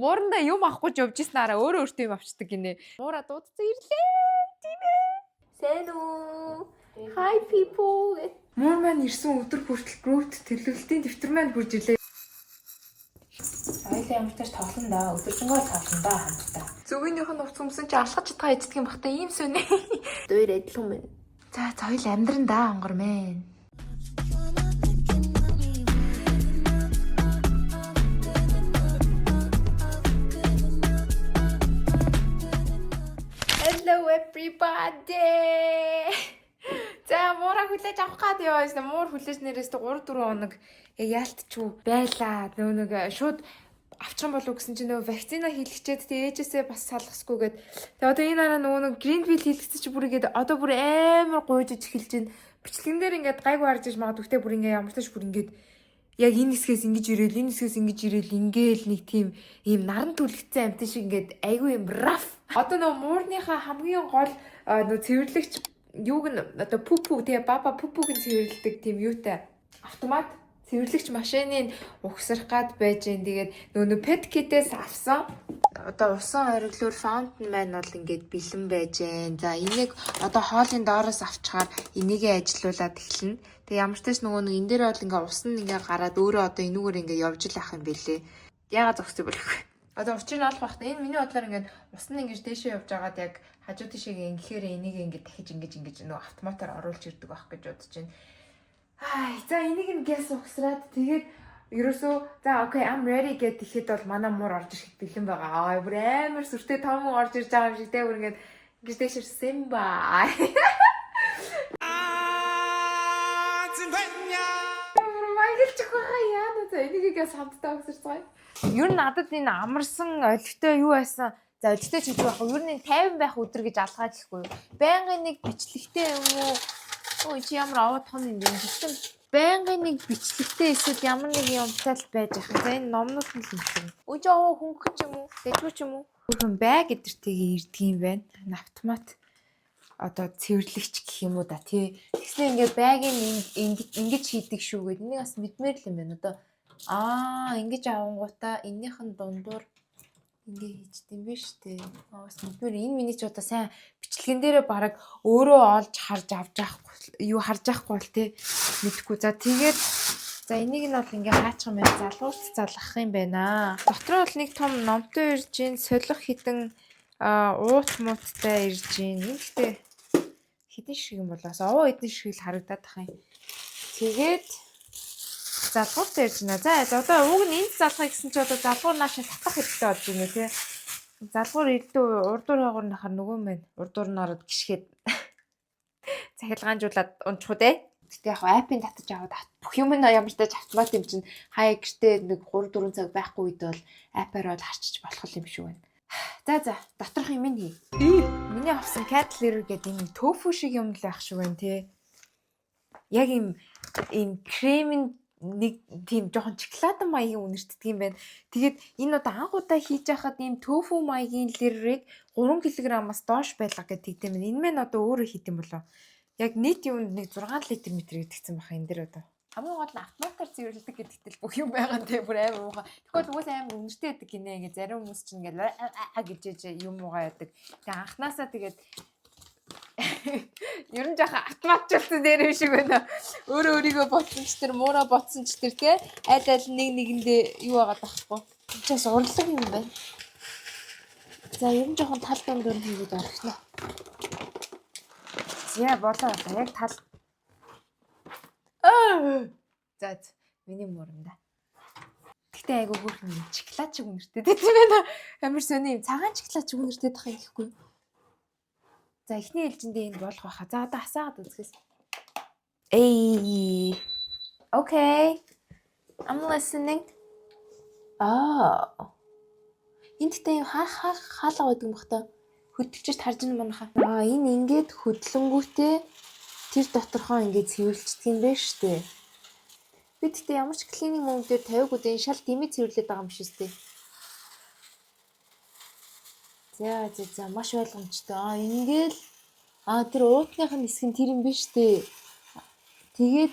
Муурандаа юм авахгүй ч явж ирсэн араа өөрөө өөртөө юм авчдаг гинэ. Муура дуудсан ирлээ. Тийм ээ. Сайн уу? Hi people. Муур маань ирсэн өдөр хүртэл гроут төлөвлөлтийн дэвтэр маань хүрж ирлээ. Хоёлаа ямар ч тааш тоглоно да. Өдөржингөө тоглоно да хамтдаа. Зүгийнх нь урт өмсөн чи алхаж чадхаа эцдэг юм бахта ийм сүнэ. Дөр адилхан байна. За хоёул амьдран да онгор мэн. Hello everybody. За муура хүлээж авах гад яваасан. Муур хүлээж нэрээс 3 4 хоног яалтчгүй байлаа. Нэг шууд авчихсан болов гэсэн чинь нөгөө вакцина хийлгэчээд тэгээ ээжээсээ бас салгасгүйгээд тэгээ одоо энэ араа нөгөө нэг Greenville хийлгэсэн чи бүр ингээд одоо бүр амар гуйж эхэлж байна. Бичлэгэн дээр ингээд гайгүй харж иж магадгүй гэхдээ бүр ингээд ямар ч бүр ингээд яг энэ хэсгээс ингэж ирээл энэ хэсгээс ингэж ирээл ингээл нэг тийм ийм наран түлхсэн амт шиг ингээд айгүй юм раф. Одоо нөгөө муурныхаа хамгийн гол нөгөө цэвэрлэгч юуг нь одоо пупу тэгээ баба пупуг нь цэвэрлдэг тийм юутай автомат цэвэрлэгч машиныг угсрах гад байж гэн. Тэгээд нөгөө pet kit-ээс авсан. Одоо усан хориглоор fountain маань бол ингээд бэлэн байж гэн. За энийг одоо хоолын доороос авчгаар энийгээ ажилуулад эхэлнэ. Тэг ямар ч тач нөгөө нэг энэ дээр бол ингээ ус нь ингээ гараад өөрөө одоо энүүгээр ингээ явж л ах юм бэлээ. Яагаад зогсчих болов. Одоо учир нь олох багт энэ миний бодлоор ингээ ус нь ингээ дэшээ явж байгаад яг хажуу тишээ ингэхээр энийг ингээ дахиж ингэж нөгөө автоматар оруулж ирдэг байх гэж бодож байна. Ай, за энийг нь гэс угсраад тэгээд ерөөсөө за окей I'm ready гэд ихэд бол манай муур орж ирэхэд бэлэн байгаа. Аа бүр амар сүртэй том орж ирж байгаа юм шиг те бүр ингээд ингэж дэшэр Simba. Майгэл чихваа яа за энийг гэс хамтдаа угсарцгаая. Ер нь надад энэ амарсан олигтой юу байсан? За олигтой ч гэж байх. Ер нь 50 байх өдөр гэж алгаад хэлэхгүй юу? Байнгын нэг бичлэгтэй юм уу? Ой чи ямар аваад хон юм бэ? Гэхдээ байнгын нэг бичлэгтэй эсвэл ямар нэг юмтай л байж ах. За энэ номнууд нь л юм. Ой жоо хөнгөх ч юм уу? Дэжгүй ч юм уу? Хүн бай гэдэртэйгээ ирдэг юм байна. Автомат одоо цэвэрлэгч гэх юм уу да тий. Тэгснэ ингээд байгийн ингэж хийдэг шүүгээд энийг бас мэдмээр л юм байна. Одоо ингэж авангуудаа эннийх нь дундуур ингээ хийчихдээ юм биш үү? Бас мэдмээр энэ миний ч одоо сайн бичлэгэн дээрээ бараг өөрөө олж харж авч яахгүй юу харж яахгүй бол тий мэдхгүй. За тэгээд за энийг нь бол ингээ хаачих юм байна. Залгуурт залгах юм байна. Дотроо бол нэг том номтой ирж гин солих хідэн уут мууттай ирж гин. Гэхдээ хідэн шиг юм болоос овоо эдэн шиг л харагдаад тах юм. Тэгээд залгуурт ирж байна. За одоо уг нь энд залгах гэсэн чи одоо залгуур наашаа татах хэрэгтэй болж байна тий. Залгуур ирдүү урдуур хаагур нахаар нөгөө мэн урдуур нараад гიშгээд цахилгаанжуулаад унчих уу те. Гэтэ яг аппын татаж аваад бүх юм нь ямар ч тач автомат юм чинь хаяа гэртээ нэг 3 4 цаг байхгүй үед бол аппаар бол харчиж болох юм шүү байна. За доторх юм хий. Миний авсан cat litter гэдэг энэ тофу шиг юм л байх шүү байна те. Яг ийм кремийн нэг тийм жоохон шоколад маягийн үнэртдэг юм байна. Тэгээд энэ одоо анхудаа хийж байхад ийм тофу маягийн лиррийг 3 кг-аас доош байлга гэдэг тийм байна. Энэ мэн одоо өөрөө хийх юм болоо. Яг нийт юунд нэг 6 литр метр гэдгийгсэн баха энэ дэр одоо. Хамгийн гол нь автоматар цэвэрлэдэг гэдэгтэл бүх юм байгаа нэ бүр амар уухаа. Тэгвэл уус амар үнэртэй байдаг гинэ ингээ зарим хүмүүс чинь ингээ гэж юм уугаа яадаг. Тэгээ анханасаа тэгээд ер нь жоохон автоматжуулсан дээр юм шиг байна. Өөрийгөө ботсон ч тэр муура ботсон ч тэр те аль нэгэндээ юу байгаа тахгүй. Чаас урлаг юм байна. За ер нь жоохон тал дунд хийгээд орхино. Яа болоо яг тал. За миний мууранда. Гэтэ айгу хөөрхөн шоколад шиг үнэртэй тийм байна. Амар сони юм цагаан шоколад шиг үнэртэй тах юм гэхгүй. За эхний ээлжиндээ энд болох байхаа. За одоо асаагаад үзгэс. Эй. Okay. I'm listening. Энд тэ хаалга байдаг юм бах та. Хөдөлгөж харж байгаа манайха. Энэ ингээд хөдлөнгүүтээ тэр доторхоо ингээд цэвэрлждэг юм байна шүү дээ. Бид тэ ямар ч клиник мөнгө дээр тавиагүй дээ шал дэмий цэвэрлээд байгаа юм биш үү? За маш ойлгомжтой. Ингээл тэр уутных нь хэсэг нь тэр юм биш үү? Тэгээд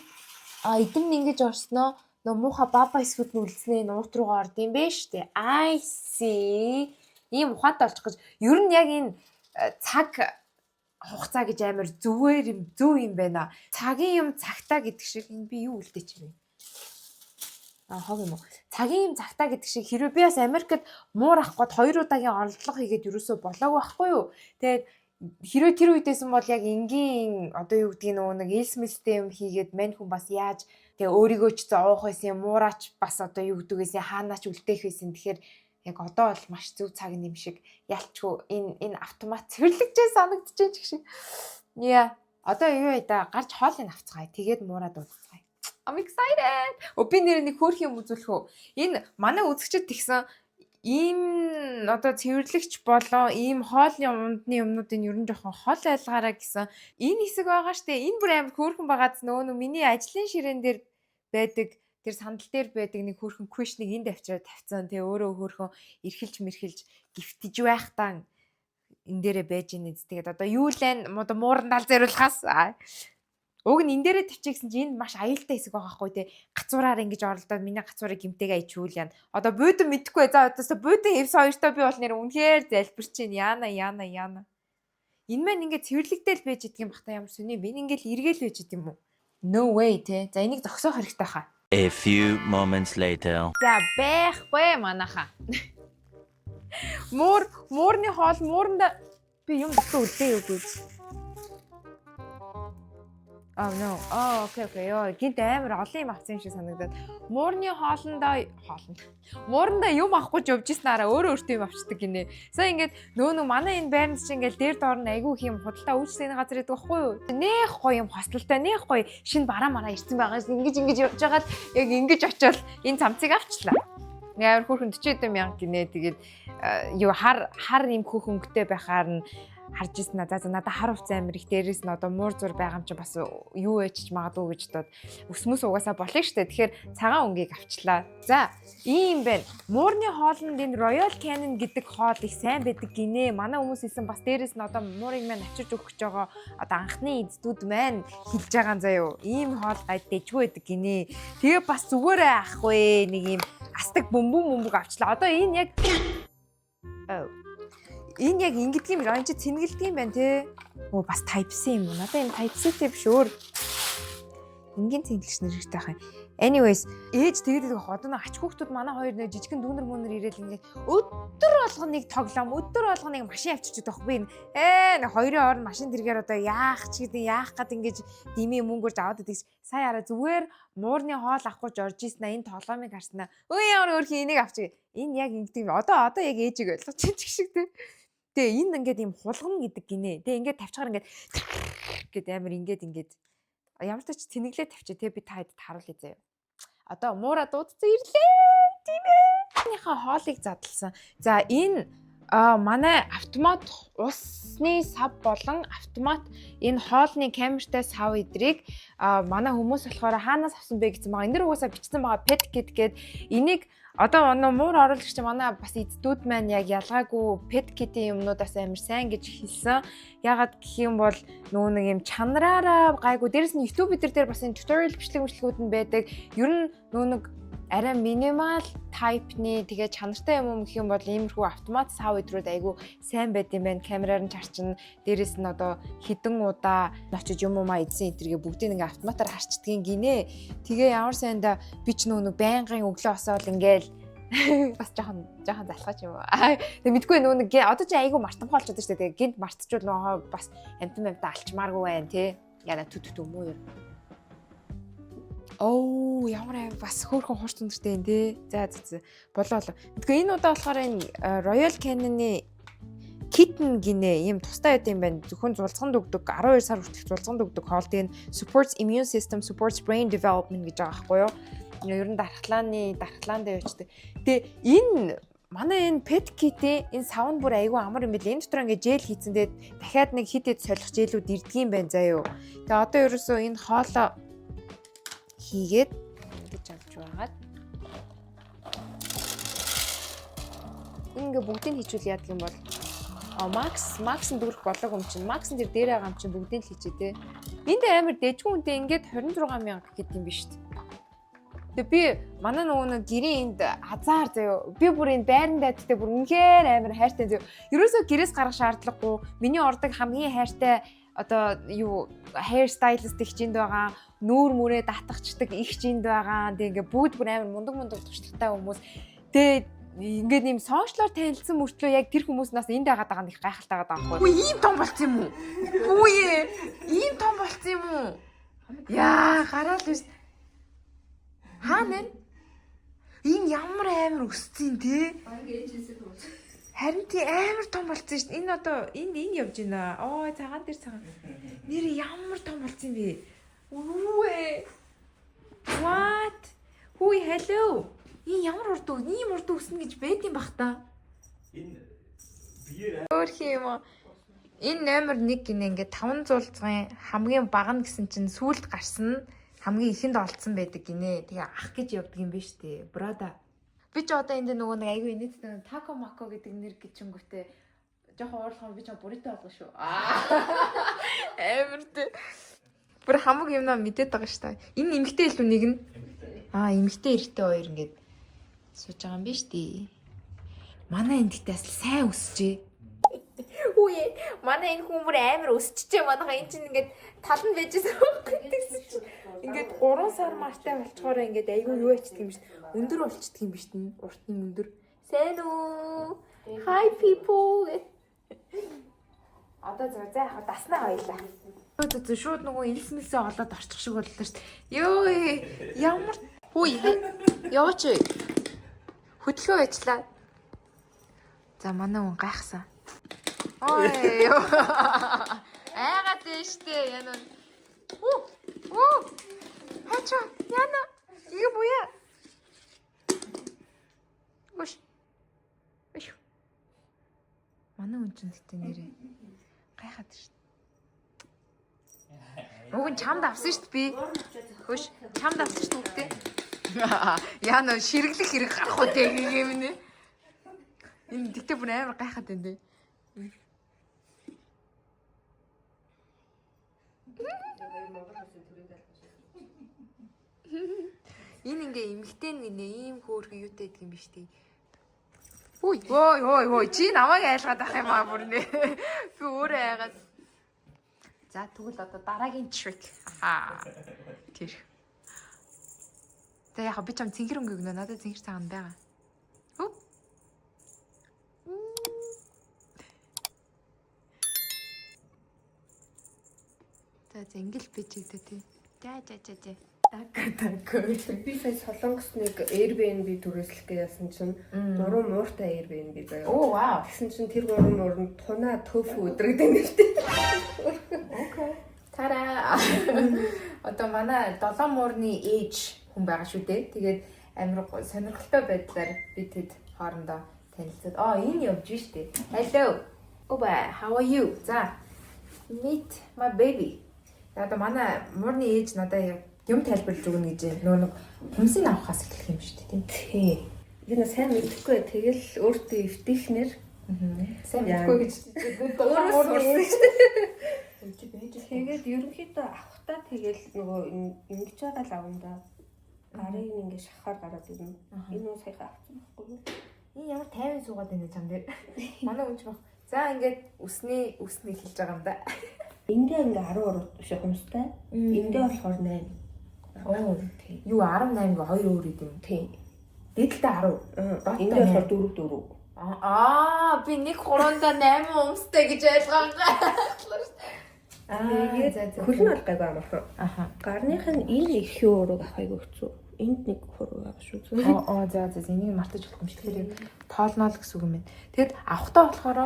эдэн нь ингэж орсноо нөө муухай баба эсгүүд нь үлдснээ нуут руугаа орд юм бэ штэ. I see. Ийм ухаантай болчих гэж. Ер нь яг энэ цаг хугацаа гэж амар зөв юм байна. Цагийн юм цагтаа гэдэг шиг энэ би юу үлдээч вэ? Хог юм уу? Цагийн юм цагтаа гэдэг шиг хэрвээ би бас Америкт муур авах гээд 2 удаагийн орлого хийгээд юусоо болоогүй байхгүй юу? Тэгээд хэрвээ тэр үедээсэн бол яг энгийн одоо юу гэдгийг нөгөө нэг элсмэлтэй юм хийгээд мань хүн бас яаж тэгээ өөрийгөө ч зовоох байсан юм муураач бас одоо юу гэдгээс хаанаач үлдээх байсан. Тэгэхээр яг одоо бол маш зөв цаг юм шиг ялчгүй энэ автомат цэвэрлэгчээ санагдчихэж гэх шиг. Яа. Одоо юу вэ да гарч хоолыг авцгаая. Тэгээд муураад уудцгаая. I'm excited. Би нэр нэг хөөх юм үзүүлэх үү. Энэ манай үзэгчд тэгсэн ийм одоо цэвэрлэгч болоо ийм хоолны ундны юмнуудын ер нь жоохон хол айлгаараа гэсэн энэ хэсэг байгаа штэ. Энэ бүр амар хөөрхөн байгааз нөгөө миний ажлын ширээн дээр байдаг тэр сандал дээр байдаг нэг хөөрхөн квишнийг энд авчираад тавьсан. Тэгээ өөрөө хөөрхөн эрхэлж мэрхэлж гифтэж байхтаа энэ дээрээ байж ийн эз. Тэгээд одоо юу лэн муурандал зэрүүлхаас уг нь энэ дээрээ тавьчихсан чинь энд маш аюултай хэсэг байгаа хгүй те. Гацуураар ингэж оролдоод миний гацуурыг гимтэйгээ ичүүл яана. Одоо буудан мэдхгүй. За одоосоо буудан хевс хоёртой би бол нэр үнэхээр залбирч чинь яана. Энэ маань ингээд цэвэрлэгдээл байж идэг юм бах та ямар сүний би ингээд эргээл байж идэг юм уу? No way те. За энийг зогсоох хэрэгтэй хаа. A few moments later. За байхгүй манаха. Муурны хоол мууранда би юм өгөө үлдээ үгүй. Oh no. Okay. Гинт амар олон юм авсан юм шиг санагдаад. Муурны хоолндоо юм авахгүй ч явж ирснараа өөртөө юм авчдаг гинэ. Сая ингээд нөө манай энэ байранд чинь ингээд дээр доор нь айгүй их юм худалдаа үйлчлэгийн газар гэдэг байхгүй юу? Нэх гоё юм хостелтай нэх гоё шинэ бараа мараа ирсэн байгаа юм. Ингэж явж байгаад яг ингэж очивол энэ цамцыг авчлаа. Амар хөөрхөн 40 мянга гинэ. Тэгээд юу хар юм хөөхөнгөтэй байхаар нь харж ирсэн надад хар хувц амир их дээрээс нь одоо муур зур байгаа юм чи бас юу ээчж магадгүй гэж дод өсмөс угаасаа болох штэ. Тэгэхээр цагаан өнгийг авчлаа. За ийм байна. Муурны хоолнд энэ Royal Canin гэдэг хоол их сайн байдаг гинэ. Манай хүмүүс хэлсэн бас дээрээс нь одоо муурыг маань авчирч өгөх гэж байгаа одоо анхны эздүүд маань хэлж байгаа заяо. Ийм хоол гайд дэжгүй байдаг гинэ. Тэгээ бас зүгээрээ ахгүй нэг ийм астаг бөмбөг авчлаа. Одоо энэ яг энэ яг ингэдэг юм байна. Чи цэнгэлдэг юм байна те. Оо бас type C юм уу? Надаа энэ type C-тэй биш өөр. Ингийн цэнгэлэгч нэр хэрэгтэй байх юм. Anyways, ээж тэгээд одоо нэг ач хүүхдүүд манай хоёр нэг жижигэн дүүнер мөнөр ирээл ингээд өдөр болгоныг тоглоом, өдөр болгоныг машин авчирчдаг байхгүй юм. Нэг хоёрын орн машин тэргээр одоо яах ч гэдэг яах гад ингэж дими мөнгөөрж аваад идэх. Сая араа зүгээр муурны хоол авахгүй ч орж ийснэ энэ тоглоомыг харснаа. Өө ямар өөрхий энийг авчиг. Энэ яг ингэдэг юм. Одоо яг ээжийг ойлгож чинь ч шиг те. Тэгээ энэ ингээд юм хулгана гэдэг гинэ. Тэгээ ингээд тавьчихаар ингээд гэд амар ингээд ямар ч тэнэглээ тавьчих те би та хэд харуулъя заяа. Одоо муура дуудсан ирлээ. Тийм ээ. Энийхээ хоолыг задлсан. За энэ манай автомат усны сав болон автомат энэ хоолны камертай сав эдрийг манай хүмүүс болохоор хаанаас авсан бэ гэсэн байгаа. Энэ дэр угаасаа бичсэн байгаа pet kit гэд энийг одоо муур оруулагч манай бас эцдүүд маань яг ялгаагүй pet kit-ийн юмнуудаас амар сайн гэж хэлсэн. Ягаад гэх юм бол нөгөө нэг юм чанараараа гайгүй. Дээрэс нь YouTube дээр бас энэ tutorial бичлэгүүд нь байдаг. Ер нь нөгөө нэг арай минимал type-ны тэгээ чанартай юм гэх юм бол иймэрхүү автомат сав өдрүүд айгүй сайн байд юм байна. Камераар нь чарчна. Дээрэс нь одоо хідэн удаа очиж юм уу эзэн эдргээ бүгдийг ингээ автоматаар харчдгийн гинэ. Тэгээ ямар сайндаа би ч нөгөө байнгын өглөө осоол ингээл бас жоохон залхаж юм уу. Тэгээ мэдгүй нөгөө одоо чи айгүй мартамхай болчиход шүү дээ. Гинт мартчихвол нөгөө бас амтан алчмааргүй байна те. Яна түтү юм уу юу? Оо ямар бас хөөрхөн хурц өндөртэй юм те. За болоо. Тэгэхээр энэ удаа болохоор энэ Royal Canin-ы kitten гинэ ийм тустай байд юм байна. Зөвхөн зулцганд өгдөг 12 сар хүртэл зулцганд өгдөг хоол тийм supports immune system, supports brain development гэж байгаа байхгүй юу? Ер нь дархлаанд явждаг. Тэгээ энэ манай энэ pet kit-ийн энэ савн бүр айгүй амар юм билээ. Энэ дотор ингээ жел хийцэн тэгээд дахиад нэг хит солих жээлүүд ирдэг юм байна заа юу. Тэгээ одоо ерөөсөө энэ хоолоо хийгээд ингэж авч байгаад ингээ бүгдийг хийчихвэл яадаг юм бол Макс нь дүүрэх болоог юм чинь. Макс нь дээр байгаа юм чинь бүгдийг л хийчээ те. Энд амар дэжгүй үнтэй ингээд 26 мянга гэдэг юм биш үү? Тэгээ би манай нөгөө нэг гэрийн энд хазаар заяо. Би бүр энэ байрандаа тэгтээ бүр үнэхээр амар хайртай заяо. Ерөөсөө гэрээс гарах шаардлагагүй. Миний ордог хамгийн хайртай одоо юу hair stylist их чинд байгаа. Нүүр мүрээ татгачдаг их чинд байгаа. Тэгээ ингээ бүгд бүр амар мундаг туршлагатай хүмүүс. Тэгээ ингээд нэм сошиалор танилцсан мөртлөө яг тэр хүмүүс нас энд байгаад байгаа нь их гайхалтай байгаа байхгүй. Үгүй ийм том болцсон юм уу? Үгүй ээ. Ийм том болцсон юм уу? Яа, гараал биш. Хаа нэ? Энэ ямар амар өссөн те? Харин тий амар том болцсон шүү дээ. Энэ одоо энэ явж байна. Оо, цагаан дээр цагаан. Нэр ямар том болцсон бэ? Үгүй. What? Хүй, hello. Энэ ямар урд ийм урд өснө гэж байдсан бах та. Энэ биеэр өөрх юм уу? Энэ номер 1 гинэ ингээд 500 хамгийн бага нь гэсэн чинь сүулт гарсан хамгийн ихэнд олцсон байдаг гинэ. Тэгээ ах гэж явдаг юм биш үү? Брада. Би ч одоо энд нөгөө нэг айгүй инээдтэй тако мако гэдэг нэр гिचэнгүүтээ жоохон уурлахаар би ч бурито болгоо шүү. Амар тэ. Бүр хамаг юмнаа мэдээд байгаа шүү дээ. Энэ эмэгтэй илүү нэг нь. Эмэгтэй эрэгтэй хоёр ингээд сууж байгаа юм биш үү? Манай энд тэгтээ сайн өсчээ. Үе, манай энэ хүмүүс амар өсчихжээ манайха энэ чинь ингээд тал нь байжсэн гэсэн чинь ингээд 3 сар мартай болчгоор ингээд айгүй юу ячдаг юм биш. Өндөр болчдөг юм биш тийм уртны өндөр. Сайн уу? Hi people. Одоо за яг даснаа хоёлаа. Шууд нөгөө илсмэлсээ олоод орчих шиг боллоо шүү дээ. Йоо, ямар хүй яваач. Хөдөлгөөн ажиллаа. За манай хүн гайхсан. Ой. Айгаад дэжтэй яна. Хачаа яна. Игэ буя. Гош. Эш. Манай хүн ч гэдэг нэрээ гайхаад шүү. Уг нь чамд авсан шүү дээ би. Хөш, чамд авсан шүү дээ. Яна ширэглэх хэрэг гарах уу тэг юм нэ. Энэ тэгтээ бүр амар гайхаад байна дээ. Энэ ингээ эмгтэй нэ ийм хөөрхөн юутай гэдэг юм биш тий. Ой чи намайг айлгаад ах юм аа бүр нэ. Би өөрөө айгаад. За тэгвэл одоо дараагийн trick. Тэр. За яг би ч юм цэнгэр өнгө өгнө. Надад цэнгэр цагаан байгаа. Хөп. За зэнгэл бичигдээ тий. За. Так. Би сая Солонгос нэг Airbnb түрээслэх гэсэн чинь 3 мууртай Airbnb заяа. Оо вау. Тэгсэн чинь тэр 3 мууранд тунаа тофу өдрөгдөн нэртэй. Окей. Тара. Одоо манай 7 муурны ээж хүн байгаа шүү дээ. Тэгээд амар сонирхолтой байдлаар бид хэд хоорондоо танилцаад энэ явж штэ. Hello. Oba, how are you? За. Meet my baby. Одоо манай муурны ээж надад юм тайлбарлаж өгнө гэж нөгөө хүмсийг авахаас эхлэх юм шүү дээ тийм. Би нэ сайн мэдэхгүй тэгэл өөртөө эвтихнэр сайн мэдэхгүй гэж өөрөөс тэгээд ерөнхийдөө авахтаа тэгэл нөгөө ингэж байгаа л авандаа гарыг ингэ шахахаар гараад ирнэ. Энэ нь саяхан авсан байхгүй юу? Энэ ямар тайван суугаад байна чам дээр. Манай үнч баг. За ингээд үсний хэлж байгаа юм да. Ингээ 13 биш хүмстэй. Ингээ болохоор 8. Оо тийм. Юу 18 гэ 2 өөр идэв юм. Тийм. Дээдэлтэй 10. Ингээ болохоор 4. Би нэг 3-да 8 өмстэй гэж ойлгоогаа. Тэгээд хөл нь бол гайгүй амархан. Гарных нь энэ их өөрөг авахыг өгцөө. Энд нэг хуруу байгаа шүү. За энийг мартаж болох юм шиг. Тэгэхээр тоолноо л гэсэн үг юм байна. Тэгэд авахтаа болохоор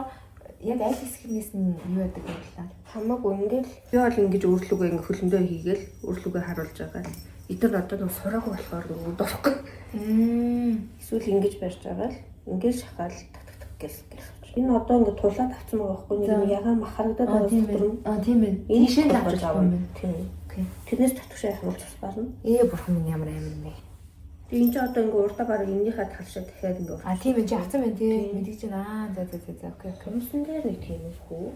яг аль хэсгээс нь юу яадаг юм бэ? Хамаагүй ингээл би бол ингэж өөрлөгөө ингээ хөлөндөө хийгээл өөрлөгөө харуулж байгаа. Эдгээр одоо нэг сураагүй болохоор нөгөө дурахгүй. Эсвэл ингэж барьж байгаа л ингээл шахаал так гэсэн. Энэ одоо ингээ тулаад авсан байгаа байхгүй нэг ягаан махардаад байгаа юм. Тийм ээ. Энэ шин давж авах юм. Тийм. Тэрнээс татвшаа харуулж бас барна. Бурхан минь ямар амин бэ. Тэгээ энэ ч одоо ингээ урдаа бараг энэнийхээ талшаа дахиад ингээ урд. А тийм ээ чи авсан байна тий. Мэдээж байна. За окей. Хүмүүсэн дээр нэг тийм хүү.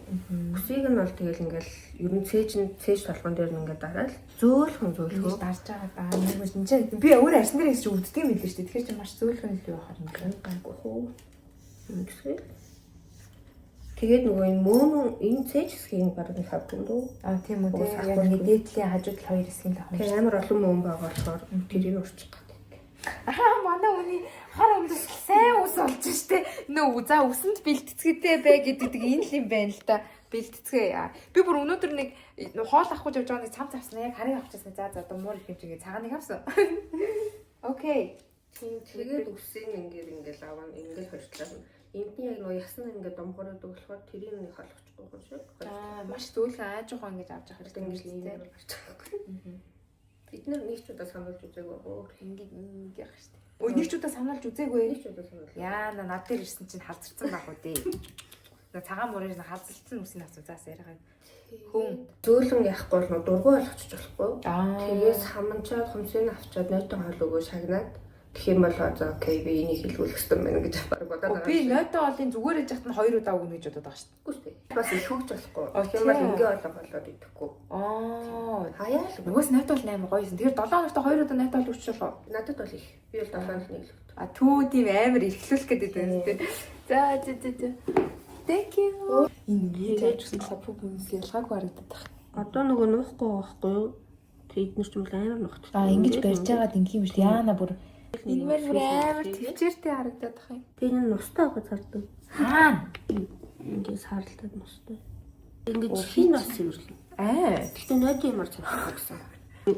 Хүсийг нь бол тэгэл ингээл ер нь цээж толгон дээр нь ингээ дараал зөөлхөн дарж байгаа даа. Нэг нь чи би өөр арьсан дээр гэж өвддөг юм билээ шүү дээ. Тэгэхээр чи маш зөөлхөн илүү явахаар юм байна. гайгүй хүү. Ингэсэн. Тэгээд нөгөө энэ мөөнөн энэ цээж хэсгийг бараг нэг хавд юм дөө. А тийм үү тий. Яг нэг дээдлийн хажууд хоёр хэсгийн тавхан. Тэгээ амар олон мөн байгаа болохоор тэрийг урчих гэдэг. Аа манай үний хар өмдөс сайн ус болж штэ. Нөө за усанд бэлтгэцгээтэй бай гэдэг энэ л юм байна л да. Бэлтгэцгээ. Би бүр өнөөдөр нэг хоол авахгүй явж байгаа нэг цамц авсан. Яг харыг авчихсан. За одоо муур их хэмжээгээ цагааныг авсан. Окей. Тэгээд үсийг ингээл аваа ингээл хорчлаа. Эндний яг нөө ясна ингээд домхороод болохоор тэрийг нэг холбохгүй юм шиг. Аа маш зөөлхөн ааж ухаан ингэж авч явах хэрэгтэй Ингээд ийм юм гарч байгаа. Бид нар нэг ч удаа сануулж үзээгүй өөр ингээд яах штэ. Өө нэг ч удаа сануулж үзээгүй. нэг ч удаа сануулж. Яа над дээр ирсэн чинь халзарсан байх уу дээ. Нэг цагаан мөрөөр халзалцсан үсийг авсан заас яриагаа. Хүн Зөөлөн яахгүй бол дургуй болгочих болохгүй. Аа. Тэгээд саманчаад хумсыг авчаад нойтон хоол өгөө шагнаад тэгэх юм бол за окей би энийг хэлгүүлэх хэрэгтэй байна гэж баг бодоод байгаа. би нойтон олын зүгээр ээж хат нь 2 удаа өгнө гэж бодоод байгаа шүү Үгүй ээ. Бас их хөвч болохгүй. Тэгэх юм бол ингээ болоод идэхгүй. дээ. Аа. Хаяа л. Нөгөөс нойтон бол амар гоё юм. Тэгэхээр 7 хоногт 2 удаа нойтон ол өгч болоо. Надад бол их. Би бол 7 хоног нэг л өгдөг. А түү тийм амар эрхлүүлэх гэдэг юм тийм. За. Thank you. Энэ яаж гэсэн сапуг юмс ялгаагүй харагдаад байна. Одоо нөгөө нуухгүй байхгүй юу? Тэд нар ч юм амар нухт. Аа ингэж барьж байгаад ингэх юм шүү. Яана бүр энэ мөр бүр амар төвчээртэй харагдаад байна. Тэр нь нустай байгаа зардаг. Аа. Ингээ саралтад нустай. Ингээ чихийн нас цэвэрлэн. Гэхдээ нойтын ямар цэвэрлэх гэсэн.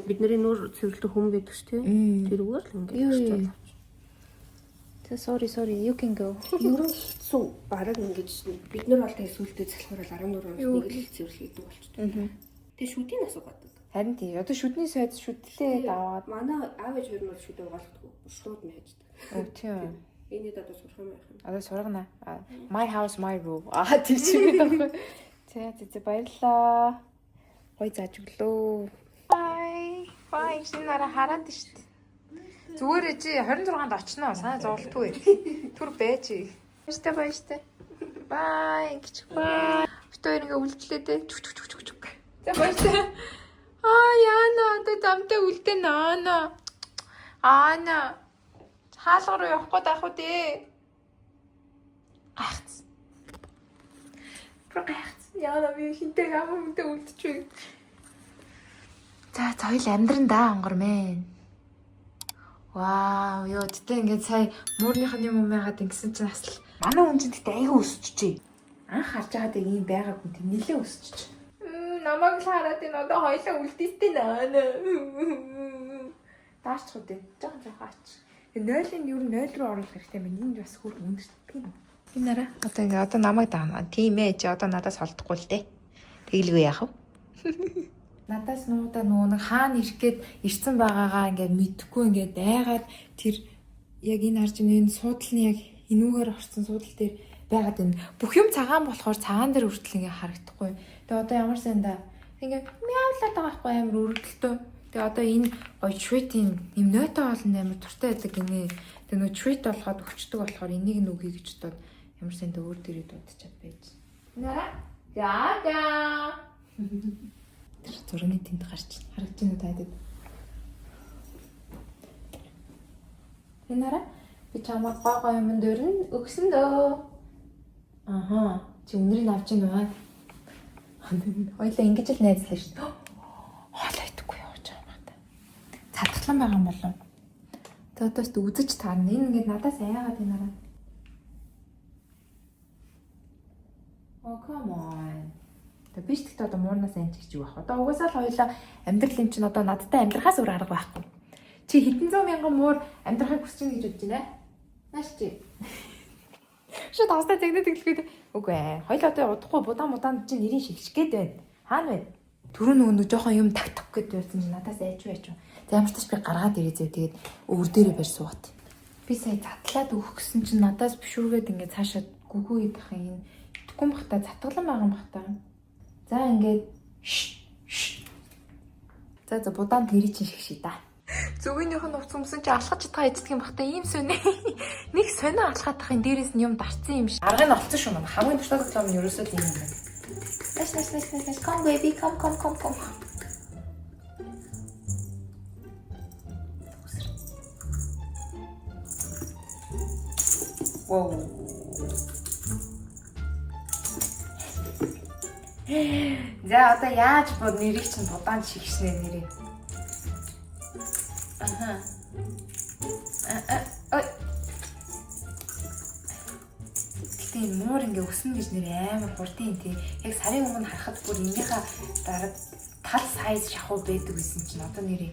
Бидний нүүр цэвэрлэх хүн байдаг ч тийм. Тэрүүгээр л ингээ. Sorry, you can go. Ерөн хэцүү бараг ингэж бид нар бол тэгээ сүултээ залхуурал 14 оноос нэг л цэвэрлэх гэдэг болчихсон. Тэгээ шүдийн нас угаадаг. Харин тий. Одоо шүдний сайд шүдлээ даваад. Манай аав ээж хоёр нь бол шүдээ угаалдаг. Шууд мэждэг. Оо тийм. Энийг одоо сурах юм байна. Одоо сургана. My house, my rule. Тийм ч юм байна. Тэ баярлаа. Гой зааж өглөө. Бай. Шинээрээ хараад штт. Зүгээр чи 26-нд очно. Санаа зовлтгүй. Түр байж. Баяртай. Бай. Бай. Битээр ингээ үлдлээ дээ. За баяртай. Яана одоо замтай үлдээ наана. Аана. Хаалга руу явах гээд ах уу дээ. Гайхц. Яана би хинтэй хамаатай үлдчихвээ. За соёл амьдрандаа онгор мэн. Вау, ёо тэгтээ ингээд сая муурныхын юм яагаад ингэсэн чинь асал манай хүн чинь тэгтээ айгүй өсчихжээ. Анх харж байгаад ийм байгаагүй тийм нэлээ өсчихж. Намайг л хараад энэ одоо хоёлаа үлдээстэй наа. Даарчих үү. Жохон аач. Тэгээ 0-ын юу 0 руу оруулах хэрэгтэй байна. Энд бас хөр өндөртэй юм. Энэ нараа одоо ингээ одоо намайг даана. Тийм ээ чи одоо надаас холдохгүй л дээ. Тэглгүй яах вэ? Надаас нуудаа нэг хаана ирэх гээд ирсэн байгаагаа ингээд мэдхгүй ингээд дайгаад тэр яг энэ харж энэ суудлын яг энүүгээр орсон суудлын дээр байгаад байна. Бүх юм цагаан болохоор цагаан дээр хүртэл ингээд харагдахгүй. Тэгээ одоо ямар санда ингээд мяулаад байгаа байхгүй амар өргөдөлтөө. Тэгээ одоо энэ гоё treat-ийн юм нойтон олон амар туртай байдаг гинэ. Тэгээ нөө treat болгоод өчтдөг болохоор энийг нь үгүй гэж бодоод ямар санда өөр дээрээ дуудчихад байж. Наа. За. Зургийн тэнд гарч харагдаж байна таадаг. Энараа би чамаа гоо юм дөрн өгсөн дөө. Аха. Чи өнөрийг авч ийн үү? Хоёлаа ингэж л найзлаа шүү дээ. Хоолой идэхгүй явж байгаа юм байна. Цадгалан байгаа юм болов. Тэгээд одоос үзэж таарна. Энэ ингээд надаас аяагаад энараа. Oh come on. Биш тэгтээ одоо муурнаас ань гэж юу бах. Одоо угаасаа л хоёлаа амьдрал юм чинь одоо надтай амьдрахаас өөр арга байхгүй. Чи хэдэн зуун мянган муур амьдрахыг хүсэж байна гэж бодож байна? Нааш чи. Шууд хастаа зэгнэ тэглэхэд үгүй ээ. Хоёлаа одоо удахгүй будаан чинь нэрийн шигш гээд байна. Хаана вэ? Түрүү нөгөө жоохон юм тагтах гээд байсан чинь надаас айж байж. За ямар ч тач би гаргаад ирээ зөө тэгээд өвөр дээрээ барь суугаад. Би сая затлаад өгөх гэсэн чинь надаас бишүүргээд ингээд цаашаа гүгүү идэх юм. Идэхгүй юм бахта затгалан байгаа юм бахта. За ингээд. За будаан тэрий чинь шигшээ да. Зүгийнх нь уц өмсөн чи алхаж чадгаа эздэг юм бахта ийм сони. Нэг сонио алхаад тахын дээрээс нь юм дарцсан юм шиг. Аргыг нь олцсон шүү мань. Хамгийн туршлагатай юм нь ерөөсөө л юм байна. Nice. Come baby, come. Wow. За одоо яаж бод нэрийг чинь будаан шигшнэ нэрийг. Ой. Гэтэ муур ингээ өснө гэж нэр амар хурдын тий. Яг сарын өмнө харахад бүр энийхээ дараа тал сайз шахуу байдаг гэсэн чинь одоо нэрийг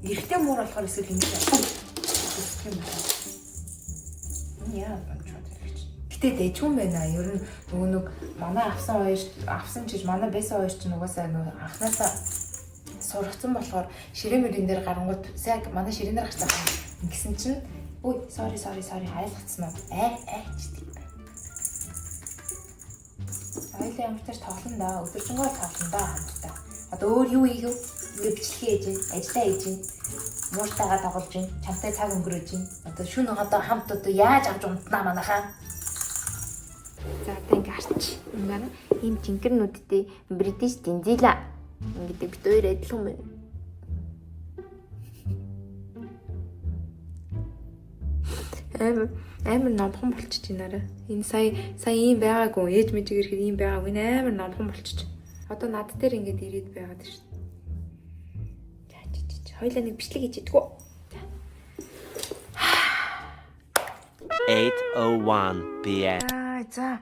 эрэгтэй муур болохоор эсвэл ингээ өсөх юм байна. Яа бодож байна. Гэтэ дэжгүй байна. Ер нь нөгөө нэг манай авсан чиж манай байсан хоёр ч нугасаа нөгөө анхнаасаа сургацсан болохоор ширээмэрийн дээр гарангууд яг манай ширээн дээр гарсан ингэсэн чинь ой sorry айлгцсан уу читэй байна. Айлаа ямар ч тааш тоглоно да өдөржингөө тоглоно да хамтдаа. Одоо өөр юу хийв ингээ бичлэгээ хийж ажиллаа хийж мууртайгаа тоглож байна. Чамтай цаг өнгөрөөж байна. Одоо шүн одоо хамт одоо яаж авч унтнаа манайхаа. За одоо ингээ харч. Ингээ ийм жинхэнэнүүдтэй British Denzila ингээд бид хоёр адилхан байна. Амар номхон болчих чинь. Энэ сая ийм байгаагүй. Ээж мэжиг ирэхэд ийм байгаагүй. Энэ амар номхон болчих. Одоо над дээр ингээд ирээд байгаад шүү. Хоёлаа нэг бичлэг хийж идэггүй. 8:01 PM. За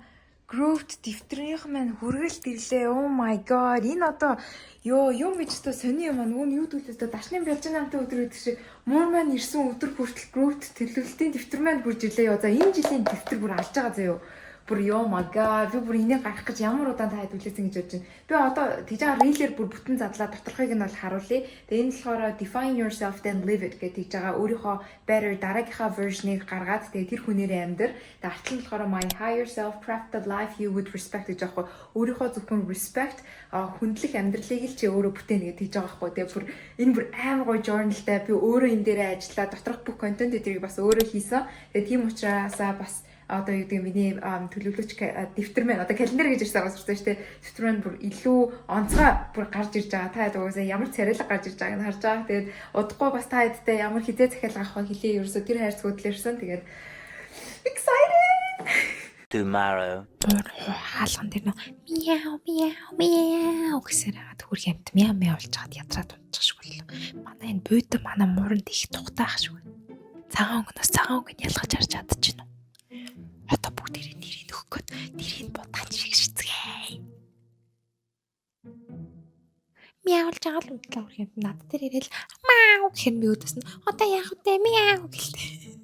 Growth дэвтрийнх маань хүргэлт ирлээ. Oh my god. Энэ одоо юм гэж та сони юм аа. Нөгөө нь юу төлөөс та дашны бялжин намтай өдөр гэдэг шиг муур маань ирсэн өдөр хүртэл Growth төлөвлөлтийн дэвтэр маань бүрж ирлээ. За энэ жилийн дэвтэр бүр алж байгаа заяо. Бүр oh my god. Би бүр энийг гаргах гэж ямар удаан та хэдүүлсэн гэж бодож байна. Би одоо тийж рейлер бүр бүтэн задлаа доторхыг нь бол харуулъя. Тэгээ энэ болохоор define yourself then live it гэдэг тийж байгаа. Өөрийнхөө better дараагийнхаа version-ыг гаргаад тэгээ тэр хүнээрээ амьдр. Тэгээ артлан болохоор my higher self craft the life you would respect гэж аахгүй. Өөрийнхөө зөвхөн respect хүндлэх амьдралыг л чи өөрөө бүтээнэ гэдэг тийж байгаа байхгүй. Тэгээ бүр энэ бүр амар гоё journalтай. Би өөрөө энэ дээрээ ажиллаа. Доторх бүх контент эдрийг бас өөрөө хийсэн. Тэгээ тийм учраас бас одоо юу гэдэг миний төлөвлөгч дэвтэр маань одоо календар гэж ирсэн байгаа шүү дээ. Дэвтэр маань бүр илүү онцгой бүр гарч ирж байгаа. Та угаасаа ямар царайлаг гарч ирж байгааг нь харж байгаа. Тэгээд удахгүй бас та хэдтэй ямар хизээ захиалга авах вэ хэлээ. Ерөөсө тэр хайрцагуд л ирсэн. Тэгээд excited. Tomorrow. Хаалган дээр мяу гэсэн хагаад хөрх юмт мяу болж хаад ядраад унтчих шиг боллоо. Манай энэ бүйдэ манай мууранд их тухтаах шиг. Цагаан өнгнөөс ялгаж харж чадчихна. Одоо бүгдээрээ нэрийг өгөх гээд нэрийг бодгаач шиг шицгээ. Мяулж байгаа л үтлээ урах юм. Над дээр ирээл мау гэхэр би өдөөс нь одоо яах вэ мяу гэлтэй.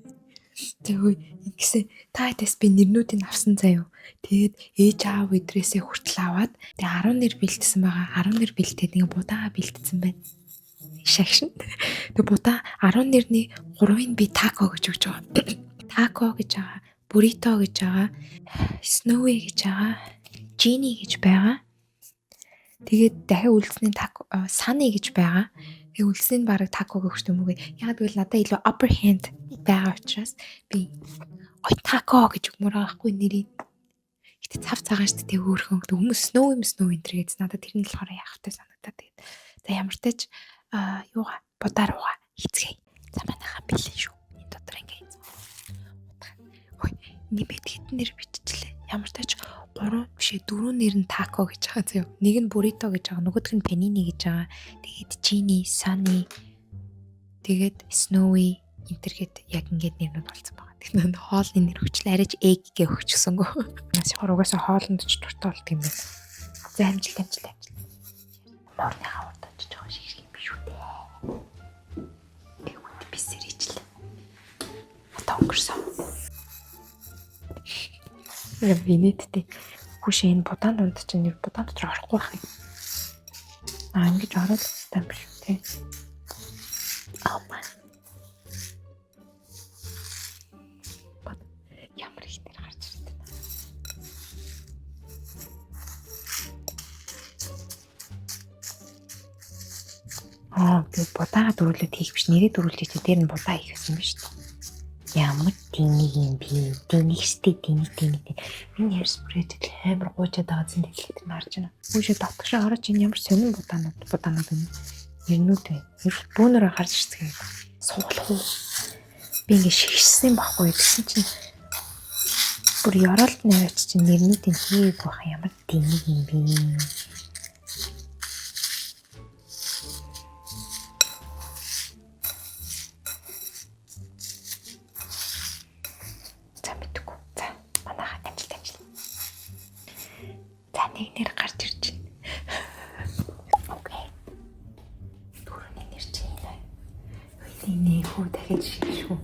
Тэгвэл ингэсэн та хэдээс би нэрнүүдийг авсан заяо. Тэгээд ээж аав идрээсээ хүртэл аваад тэгээ 10 нэр бэлдсэн байгаа. 10 нэр бэлдээд ингээ будаага бэлдсэн байна. Шагшин. Тэгээ будаа 10 нэрний 3-ыг би тако гэж өгч байгаа. Тако гэж байгаа. Burrito гэж байгаа. Snowy гэж байгаа. Genie гэж байгаа. Тэгээд дахиад үлдсэний тако Sunny гэж байгаа. Тэгээ үлдсэний бараг тако гэх юм уу. Яг тэгвэл надад илүү upper hand байгаа учраас би ой тако гэж өгмөр байхгүй нэрийг. Гэтэ цав цагаан штэ тэг өөрхөн хүмүүс Snowy энэ төр гэж надад тэр нь болохоор яахтай санагдаад тэгээд. За ямар ч тач юугаа будаар угаа хийцгээе. За манайхаа бэлэн шүү. Энэ дотор ингээ нэмээд хитэн нэр биччихлээ. Ямар ч тач 3 бишээ 4 нэр нь тако гэж байгаа зөө. Нэг нь буррито гэж байгаа, нөгөөх нь пенини гэж байгаа. Тэгээд Genie, Sunny, тэгээд Snowy энтергээд яг ингээд нэрнүүд болсон байгаа. Тэгэхээр хоолны нэр хүчлээ арайч egg гээ өгчихсөнгөө. Нас хорогоосоо хоолнд ч дуртай болт юм байна. За амжилт. Морны хавард очиж байгаа шиг юм биш үү дээ. Эгүүд би сэрийчлээ. Одоо өнгөрсөн. Винэттэй хүшээ энэ будаан дунд чинь нэр будаан дотор орохгүй байх юм. Ингэж ороод тань биш үү те. Ямар их нэр гарч ирсэн. би будаага дөрүүлээд хийх биш нэрээ дөрүүлж чи дээр нь будаа хийх гэсэн юм шүү дээ. Ямар тэнэг юм би. Тэнэг штэ тэнэг. Миний яр спрейд амар гуйчаад байгаа зэн дэлхийд нь харж байна. Үүшээ дотгошоо хараж ин ямар сонин будаанууд юм. Нэрнүүд вэ. Бөөнөрөө харж ирцгээе. Суулах уу. Би ингэ шигшсэн байхгүй гэсэн чинь бүр яралт наваач чинь нэрнүүдийн хийг байх ямар тэнэг юм бэ. Нэг нэр гарч ирж байна. Окей. Дөрөвний нэр чинь нэ. Үний хүү дахиж шүү.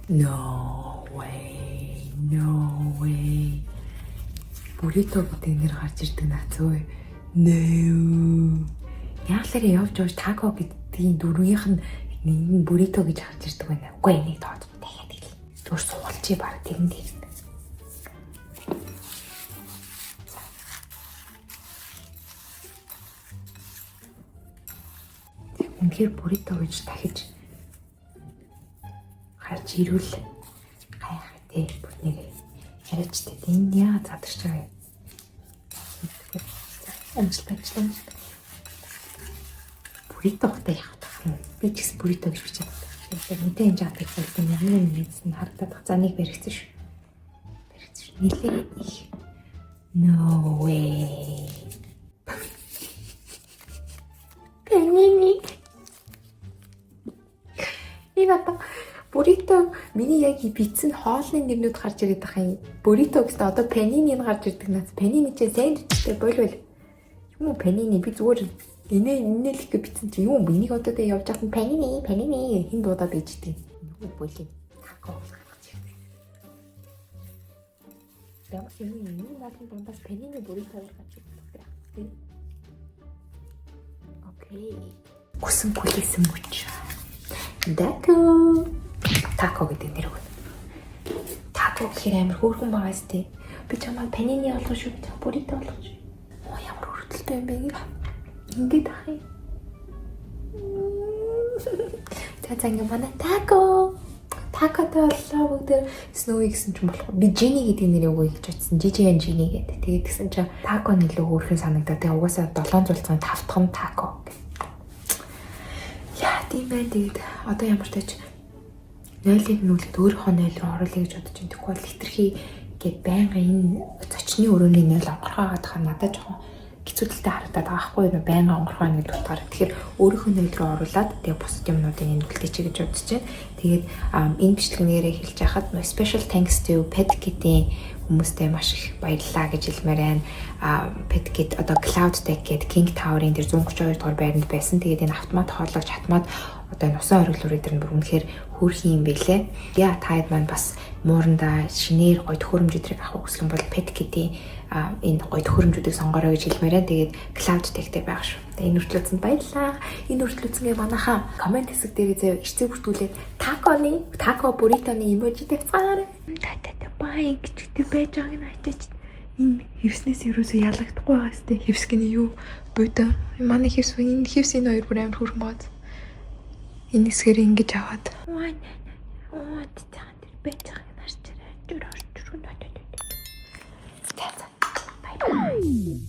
No way. Бурито гэдэг нэр гарч ирдэг наацгүй. No. Яаглаар явж тако гэдгийн дөрвийнх нь нэг бурито гэж гарч ирдэг байна. Үгүй энийг тоод дахиад хэл. Түр суулчи баг тэрэн дээр. Үнэхээр бурито гэж дахиж гарч ирүүл гайхах тий бүхнийг яриач тий энэ яа задагч байгаа юм. Амжилттай. Бурито гэдэг яах вэ? Би ч гэсэн бурито гэж бичээд байна. Мэдээ энэ жаад их болсон юм нэгсэн харагдаад за нэг баригдсан шүү. Нилээ их. No way. Пенини. Ивата бурито миний яг бицэн хоолны нэрнүүд гарч ирээд байгаа юм. Бурито гэсэн одоо пенини нь гарч ирдэг наас. Пенини ч сэндвичтэй болвол юм пенини би зүгээр инээлэх гэж битсэн чи юм энийг одоо тэ явж байгаа пенини хин дуудаад иждэг. Юу болив? Тако гарч ирдэг. Ямар юм наадын дундаас пенини бурито гарч ирдэг. Окей. Гүсэн гүлээсэн мөч. Тако гэдэг нэр өгнө. Тако гэхээр амар хөөрхөн байгаа сте. Би чамаа пенини олгох шүү, бурито олгох шүү. Ямар өртөлтэй юм бэ? Ингээд ахи. За ингэ манай тако. Такотой боллоо бүгд Snowy гэсэн ч болох. Би Jenny гэдэг нэрийг өгье гэж бодсон. Жижигэн Jenny гэдэг. Тэгээд тэгсэн чинь тако нэлээ өөрхөн санагдаад. Тэгээд угаасаа 7 зулцсан 5 дахь тако. Яа тийм байх тэгээд одоо ямар ч тач 0-ыг нүүлээд өөрийнхөө 0 руу оруулъя гэж бодож байна. Тэгвэл хитрхи гээд байнга энэ зочны өрөөний 0 онгорхоод хаа надад жоохон хэцүүдэлтэй харагдаад байгаа хгүй юу байнга онгорхоо нэг утгаар. Тэгэхээр өөрийнхөө 0 руу оруулаад тэгээ бусад юмнуудыг нүүлдэж чи гэж бодож байна. Тэгээд энэ бичлэгнээрээ хэлж яхад special thanks to PetKit-ийн хүмүүстээ маш их баярлалаа гэж хэлмээр байна. PetKit одоо Cloud Tech гэдэг King Tower-ын дээр 132 дугаар байранд байсан. Тэгээд энэ автомат хооллогч хатмаад одоо энэ усан оргилуурын дээр бүр үнэхээр хөөрхөн юм бэлээ. Яа таад маань бас муурандаа шинээр гоё төхөөрөмжүүдийг авах хүсэх юм бол PetKit-ийн энэ гоё төхөөрөмжүүдийг сонгороо гэж хэлмээр байна. Тэгээд Cloud Tech-тэй байх шүү. Тэгээд энэ хүртлээсэнд баярлалаа. Энэ хүртлээсгээ манайхаа комент хэсэг дээр зөө ирцээ бүртгүүлээд тако буритоны эможи тавьцгаарай. Бай гэж байж байгааг нь хайтаач. Энэ хевснээс юусоо ялагдахгүй байгаа сте. Хевсгний юу буудаа. Манай хевс энэ хевсийн хоёр бүр амар хөрхөн бааз. Энэ хэсгээр ингэж аваад. Оо тэр байж байгааг нь харж байгаа. Бай бай.